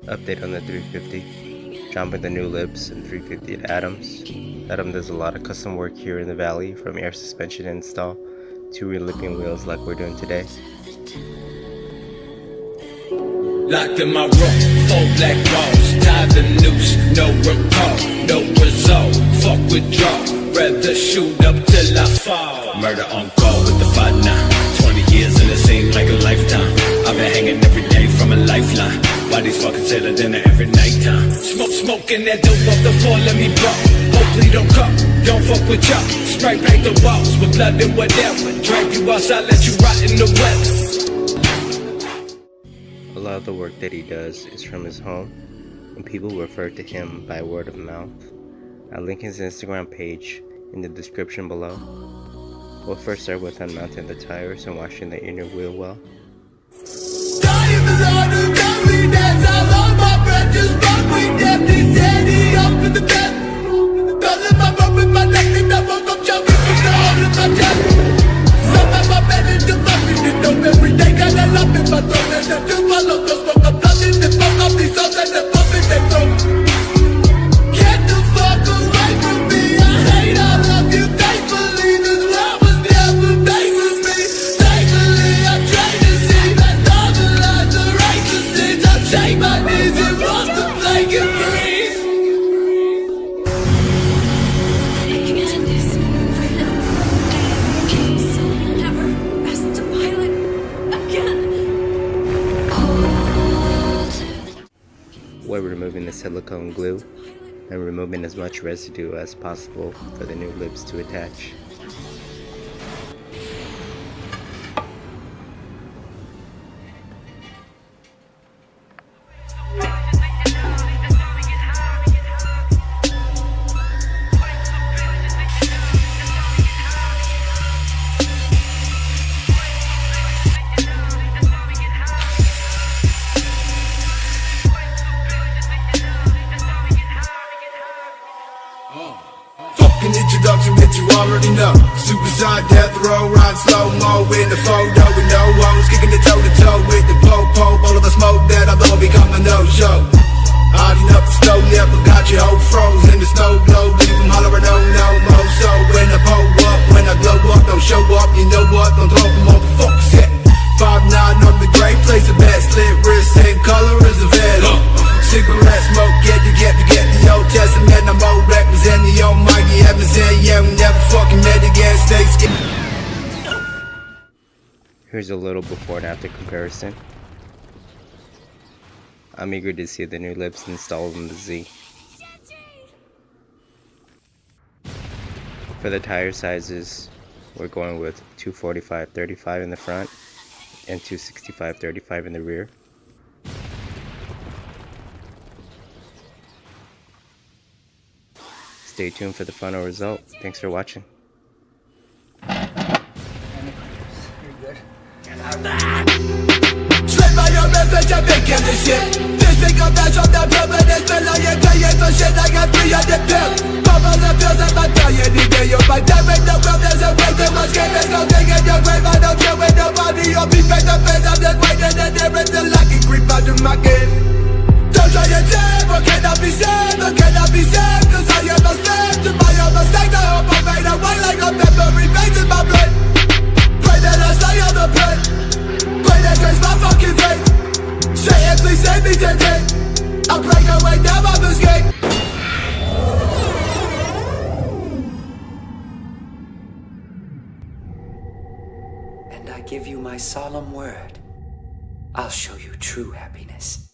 Update on the 350. Jumping the new libs and 350 at Adams. Adam does a lot of custom work here in the valley, from air suspension install to relipping wheels like we're doing today. Locked in my room, 4 black walls, tied the noose, no recall, no result, fuck withdraw, rather shoot up till I fall. Murder on call with the fight now, 20 years and it seemed like a lifetime. I've been hanging every day from a lifeline, bodies fucking tail of dinner every nighttime. Smoking that dope off the floor, let me blow. Hopefully don't come, don't fuck with y'all. Spray paint the walls with blood and whatever. Drag you outside, let you rot in the weather. A lot of the work that he does is from his home, and people refer to him by word of mouth. I'll link his Instagram page in the description below. We'll first start with unmounting the tires and washing the inner wheel well. We're removing the silicone glue and removing as much residue as possible for the new libs to attach. Introduction that you already know. Suicide, death row, riding slow-mo in the photo with no woes, kicking it toe-to-toe with the po-po. All of the smoke that I blow become a no-show. Hiding up the snow nip, got your whole froze in the snow glow. Leave them hollering no more. So when I pull up, when I glow up, don't show up, you know what? Don't throw them on the focus set. 5'9" on the gray, place a bet, slit wrist, same color as a veil. Cigarette smoke, get the Old Testament. I'm old represent the almighty heaven said, yeah, we never fucking met again, stay scared. Here's a little before and after comparison. I'm eager to see the new libs installed in the Z. For the tire sizes, we're going with 245/35 in the front and 265/35 in the rear. Stay tuned for the final result. Thanks for watching. By your message, I'm making this shit. This big of that shop that blood, but it's been like you're playing for shit like I'm 300 pills. Pop on the pills, I'm not telling you anything. You're my dad, make no club, there's a way to my skin. There's no thing in your grave, I don't chill with nobody. You'll be face to face, I'm just waiting and there until I can creep out of my game. Don't try to save, or cannot be saved, or cannot be saved. Cause I am a slave to my own mistakes. I hope I made a way like a memory veins in my blood. Pray that I stay on the plane. Pray that trace my fucking fate. Say it, please save me today. I'll break away now, I'm escape. And I give you my solemn word, I'll show you true happiness.